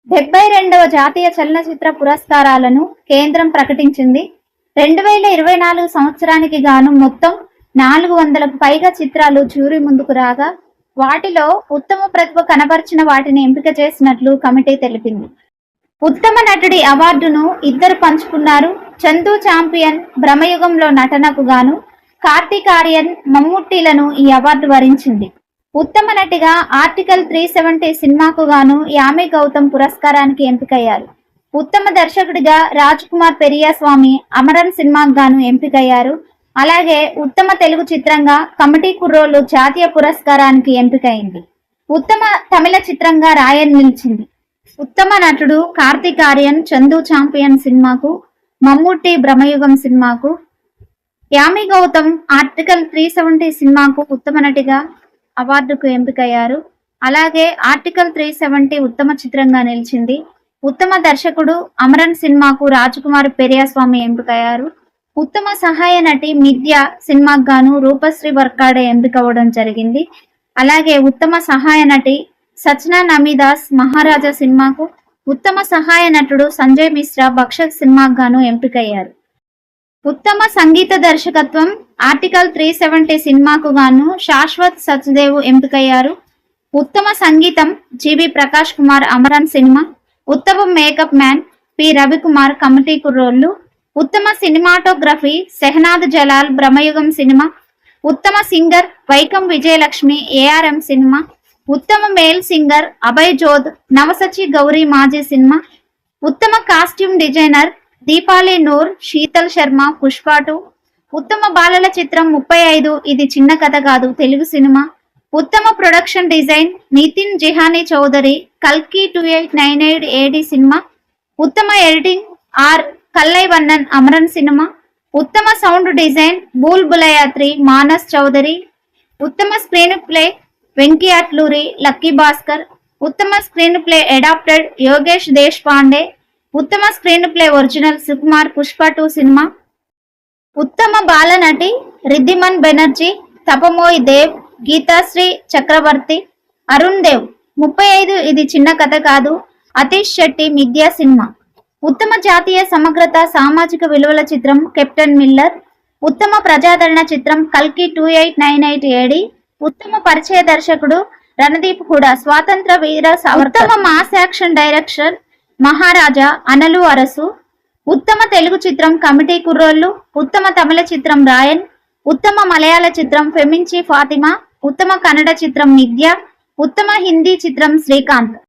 72వ జాతీయ చలనచిత్ర పురస్కారాలను కేంద్రం ప్రకటించింది. 2024 సంవత్సరానికి గాను మొత్తం 400కు పైగా చిత్రాలు జ్యూరీ ముందుకు రాగా, వాటిలో ఉత్తమ ప్రతిభ కనబర్చిన వాటిని ఎంపిక చేసినట్లు కమిటీ తెలిపింది. ఉత్తమ నటుడి అవార్డును ఇద్దరు పంచుకున్నారు. చందు చాంపియన్ భ్రమయుగంలో నటనకు గాను కార్తీక్ ఆర్యన్, మమ్ముట్టిలను ఈ అవార్డు వరించింది. ఉత్తమ నటిగా ఆర్టికల్ 370 సినిమాకు గాను యామి గౌతమ్ పురస్కారానికి ఎంపికయ్యారు. ఉత్తమ దర్శకుడిగా రాజ్ కుమార్ పెరియస్వామి అమరన్ సినిమాకు గాను ఎంపికయ్యారు. అలాగే ఉత్తమ తెలుగు చిత్రంగా కమిటీ కుర్రోళ్ళు జాతీయ పురస్కారానికి ఎంపికైంది. ఉత్తమ తమిళ చిత్రంగా రాయన్ నిలిచింది. ఉత్తమ నటుడు కార్తీక్ ఆర్యన్ చందు చాంపియన్ సినిమాకు, మమ్ముట్టి భ్రమయుగం సినిమాకు, యామి గౌతమ్ ఆర్టికల్ 370 సినిమాకు ఉత్తమ నటిగా అవార్డుకు ఎంపికయ్యారు. అలాగే ఆర్టికల్ 370 ఉత్తమ చిత్రంగా నిలిచింది. ఉత్తమ దర్శకుడు అమరన్ సినిమాకు రాజకుమార్ పెరియస్వామి ఎంపికయ్యారు. ఉత్తమ సహాయ నటి మిథ్య సినిమాకు గాను రూపశ్రీ వర్కాడే ఎంపికవడం జరిగింది. అలాగే ఉత్తమ సహాయ నటి సచనా నమిదాస్ మహారాజా సినిమాకు, ఉత్తమ సహాయ నటుడు సంజయ్ మిశ్రా భక్షక్ సినిమాకు గాను ఎంపికయ్యారు. ఉత్తమ సంగీత దర్శకత్వం ఆర్టికల్ 370 సినిమాకు గాను శాశ్వత్ సచ్దేవ్ ఎంపికయ్యారు. ఉత్తమ సంగీతం జీవి ప్రకాష్ కుమార్ అమరన్ సినిమా, ఉత్తమ makeup man P Ravikumar committee కుర్రోళ్ళు, ఉత్తమ సినిమాటోగ్రఫీ సెహనాద్ జలాల్ భ్రమయుగం సినిమా, ఉత్తమ singer Vaikam Vijayalakshmi ARM cinema, ఉత్తమ మేల్ సింగర్ అభయ్ జోద్ నవసచి గౌరీ మాజీ సినిమా, ఉత్తమ కాస్ట్యూమ్ డిజైనర్ దీపాలి నూర్ శీతల్ శర్మ పుష్ప2, ఉత్తమ బాలల చిత్రం 35 ఇది చిన్న కథ కాదు తెలుగు సినిమా, ఉత్తమ ప్రొడక్షన్ డిజైన్ నితిన్ జిహానీ చౌదరి కల్కి 2898 ఏడి సినిమా, ఉత్తమ ఎడిటింగ్ ఆర్ కల్లైవన్నన్ అమరన్ సినిమా, ఉత్తమ సౌండ్ డిజైన్ బూల్ బులయాత్రి మానస్ చౌదరి, ఉత్తమ స్క్రీన్ ప్లే వెంకీ అట్లూరి లక్కీ భాస్కర్, ఉత్తమ screen play adapted Yogesh Deshpande, ఉత్తమ screen play original Sukumar Pushpa two cinema, ఉత్తమ బాల నటి రిద్దిమన్ బెనర్జీ తపమోయ్ దేవ్ గీతాశ్రీ చక్రవర్తి, అరుణ్ దేవ్ 35 ఇది చిన్న కథ కాదు అతీష్ శెట్టి మిథ్య సినిమా, ఉత్తమ జాతీయ సమగ్రత సామాజిక విలువల చిత్రం కెప్టెన్ మిల్లర్, ఉత్తమ ప్రజాదరణ చిత్రం కల్కి 2898 ఏడి, ఉత్తమ పరిచయ దర్శకుడు రణదీప్ హుడా స్వాతంత్ర వీర ఉత్తమ మాస్ యాక్షన్ డైరెక్టర్ మహారాజా అనలు అరసు, ఉత్తమ తెలుగు చిత్రం కమిటీ కుర్రోళ్ళు, ఉత్తమ తమిళ చిత్రం రాయన్, ఉత్తమ మలయాళ చిత్రం ఫెమించి ఫాతిమా, ఉత్తమ కన్నడ చిత్రం మిథ్య, ఉత్తమ హిందీ చిత్రం శ్రీకాంత్.